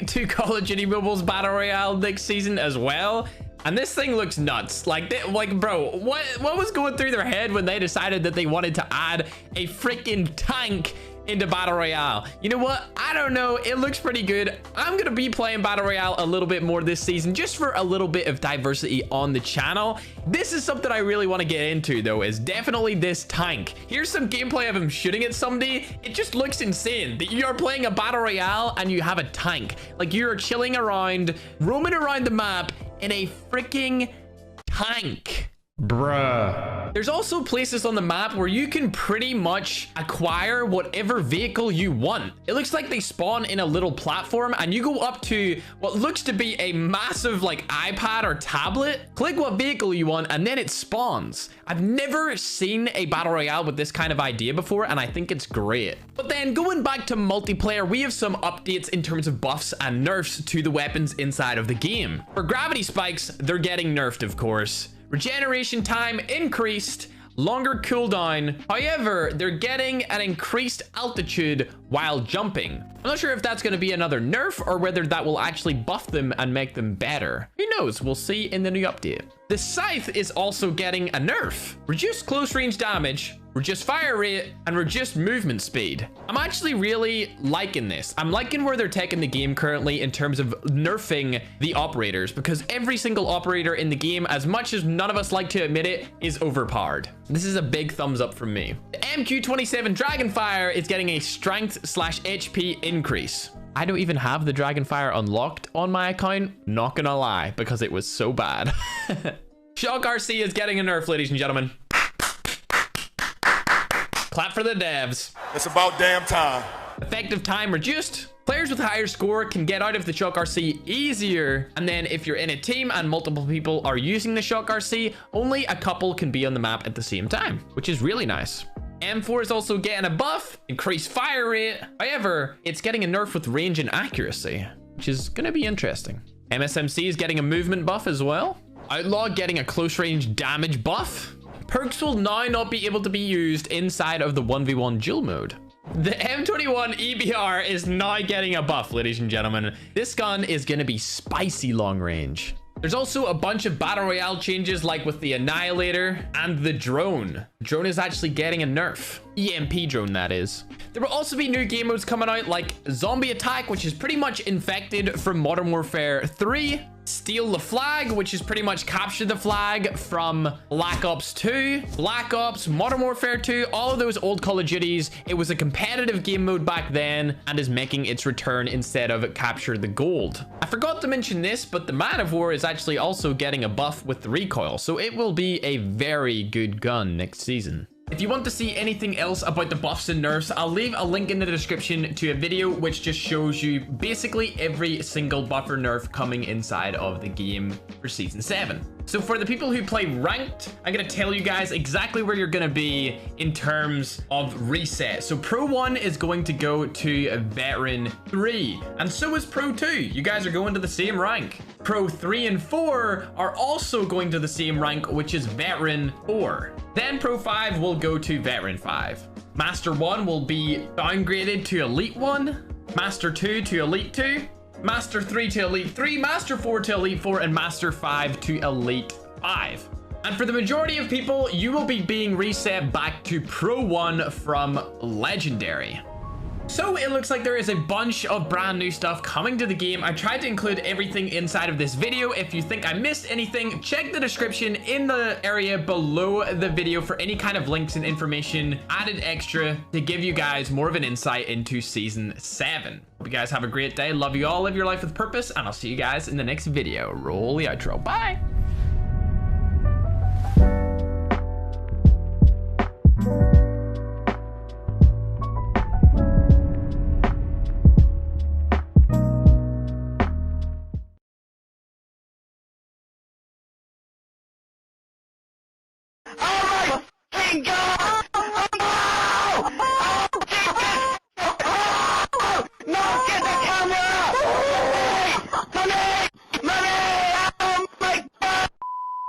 to Call of Duty Mobile's Battle Royale next season as well. And this thing looks nuts. Like, bro, what was going through their head when they decided that they wanted to add a freaking tank into Battle Royale? You know what? I don't know. It looks pretty good. I'm going to be playing Battle Royale a little bit more this season, just for a little bit of diversity on the channel. This is something I really want to get into, though, is definitely this tank. Here's some gameplay of him shooting at somebody. It just looks insane that you're playing a Battle Royale and you have a tank. Like, you're chilling around, roaming around the map in a freaking tank. Bruh. There's also places on the map where you can pretty much acquire whatever vehicle you want. It looks like they spawn in a little platform and you go up to what looks to be a massive like iPad or tablet. Click what vehicle you want and then it spawns. I've never seen a battle royale with this kind of idea before and I think it's great. But then going back to multiplayer, we have some updates in terms of buffs and nerfs to the weapons inside of the game. For gravity spikes, they're getting nerfed, of course. Regeneration time increased, longer cooldown. However, they're getting an increased altitude while jumping. I'm not sure if that's going to be another nerf or whether that will actually buff them and make them better. Who knows? We'll see in the new update. The Scythe is also getting a nerf. Reduced close range damage, reduced fire rate, and reduced movement speed. I'm actually really liking this. I'm liking where they're taking the game currently in terms of nerfing the operators, because every single operator in the game, as much as none of us like to admit it, is overpowered. This is a big thumbs up from me. The MQ-27 Dragonfire is getting a strength/HP increase. I don't even have the Dragonfire unlocked on my account, not gonna lie, because it was so bad. Shock RC is getting a nerf, ladies and gentlemen. Clap for the devs. It's about damn time. Effective time reduced. Players with a higher score can get out of the Shock RC easier. And then if you're in a team and multiple people are using the Shock RC, only a couple can be on the map at the same time, which is really nice. M4 is also getting a buff, increased fire rate. However, it's getting a nerf with range and accuracy, which is going to be interesting. MSMC is getting a movement buff as well. Outlaw getting a close range damage buff. Perks will now not be able to be used inside of the 1v1 duel mode. The M21 EBR is now getting a buff, ladies and gentlemen. This gun is going to be spicy long range. There's also a bunch of battle royale changes, like with the Annihilator and the drone. The drone is actually getting a nerf. EMP drone, that is. There will also be new game modes coming out, like Zombie Attack, which is pretty much infected from Modern Warfare 3. Steal the Flag, which is pretty much capture the flag from Black Ops 2, Black Ops, Modern Warfare 2, all of those old Call of Duties. It was a competitive game mode back then and is making its return instead of capture the gold. I forgot to mention this, but the Man of War is actually also getting a buff with the recoil, so it will be a very good gun next season. If you want to see anything else about the buffs and nerfs, I'll leave a link in the description to a video which just shows you basically every single buff or nerf coming inside of the game for Season 7. So for the people who play ranked, I'm going to tell you guys exactly where you're going to be in terms of reset. So Pro 1 is going to go to Veteran 3, and so is Pro 2. You guys are going to the same rank. Pro 3 and 4 are also going to the same rank, which is Veteran 4. Then Pro 5 will go to Veteran 5. Master 1 will be downgraded to Elite 1, Master 2 to Elite 2, Master 3 to Elite 3, Master 4 to Elite 4, and Master 5 to Elite 5. And for the majority of people, you will be being reset back to Pro 1 from Legendary. So it looks like there is a bunch of brand new stuff coming to the game. I tried to include everything inside of this video. If you think I missed anything, check the description in the area below the video for any kind of links and information added extra to give you guys more of an insight into Season 7. Hope you guys have a great day. Love you all. Live your life with purpose, and I'll see you guys in the next video. Roll the outro. Bye.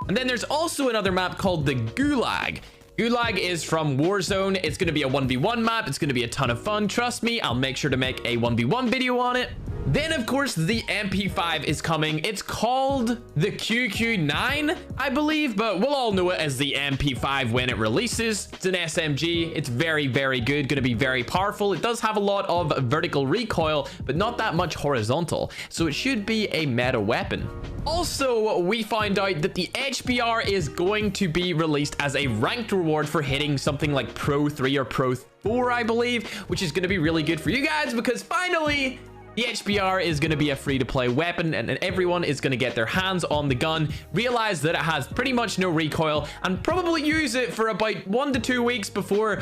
And then there's also another map called the Gulag. Gulag is from Warzone. It's going to be a 1v1 map. It's going to be a ton of fun. Trust me, I'll make sure to make a 1v1 video on it. Then, of course, the MP5 is coming. It's called the QQ9, I believe, but we'll all know it as the MP5 when it releases. It's an SMG. It's very, very good. Going to be very powerful. It does have a lot of vertical recoil, but not that much horizontal. So it should be a meta weapon. Also, we find out that the HBR is going to be released as a ranked reward for hitting something like Pro 3 or Pro 4, I believe, which is going to be really good for you guys because finally, the HBR is going to be a free-to-play weapon, and everyone is going to get their hands on the gun, realize that it has pretty much no recoil, and probably use it for about 1 to 2 weeks before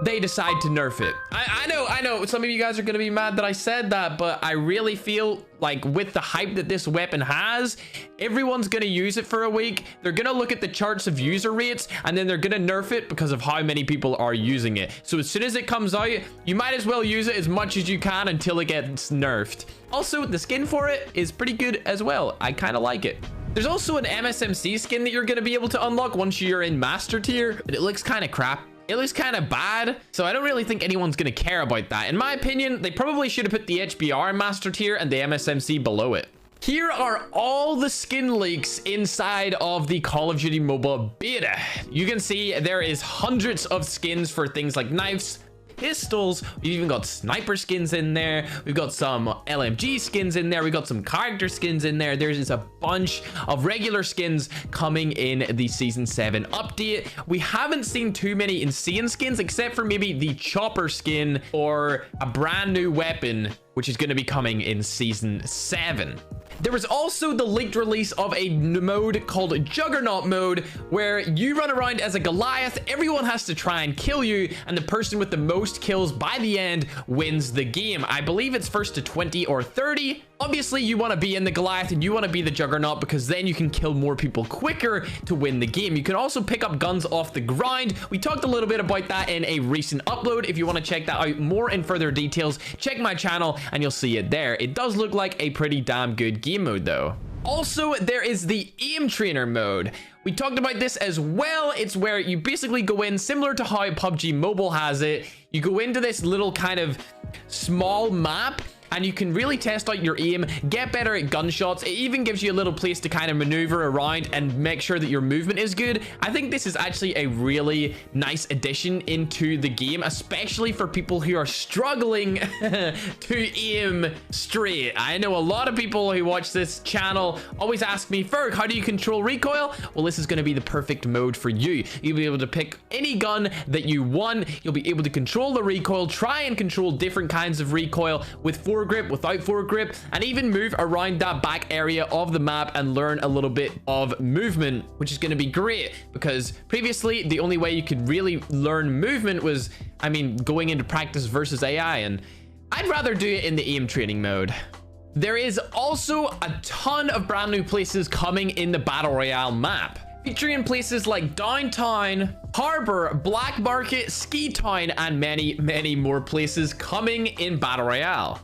they decide to nerf it. I know, some of you guys are going to be mad that I said that, but I really feel like with the hype that this weapon has, everyone's going to use it for a week. They're going to look at the charts of user rates, and then they're going to nerf it because of how many people are using it. So as soon as it comes out, you might as well use it as much as you can until it gets nerfed. Also, the skin for it is pretty good as well. I kind of like it. There's also an MSMC skin that you're going to be able to unlock once you're in Master Tier, but it looks kind of crap. It looks kind of bad, so I don't really think anyone's going to care about that. In my opinion, they probably should have put the HBR in Master Tier and the MSMC below it. Here are all the skin leaks inside of the Call of Duty Mobile beta. You can see there is hundreds of skins for things like knives, pistols. We've even got sniper skins in there. We've got some LMG skins in there. We've got some character skins in there. There's just a bunch of regular skins coming in the Season 7 update. We haven't seen too many insane skins except for maybe the chopper skin or a brand new weapon, which is going to be coming in Season 7. There was also the leaked release of a mode called Juggernaut mode, where you run around as a Goliath, everyone has to try and kill you, and the person with the most kills by the end wins the game. I believe it's first to 20 or 30. Obviously, you want to be in the Goliath and you want to be the Juggernaut because then you can kill more people quicker to win the game. You can also pick up guns off the ground. We talked a little bit about that in a recent upload. If you want to check that out more in further details, check my channel and you'll see it there. It does look like a pretty damn good game mode though. Also, there is the aim trainer mode. We talked about this as well. It's where you basically go in similar to how PUBG Mobile has it. You go into this little kind of small map and you can really test out your aim, get better at gunshots. It even gives you a little place to kind of maneuver around and make sure that your movement is good. I think this is actually a really nice addition into the game, especially for people who are struggling to aim straight. I know a lot of people who watch this channel always ask me, Ferg, how do you control recoil? Well, this is going to be the perfect mode for you. You'll be able to pick any gun that you want. You'll be able to control the recoil, try and control different kinds of recoil with foregrip, without foregrip, and even move around that back area of the map and learn a little bit of movement, which is going to be great because previously the only way you could really learn movement was, I mean, going into practice versus AI, and I'd rather do it in the aim training mode. There is also a ton of brand new places coming in the Battle Royale map, featuring places like Downtown, Harbor, Black Market, Ski Town, and many, many more places coming in Battle Royale.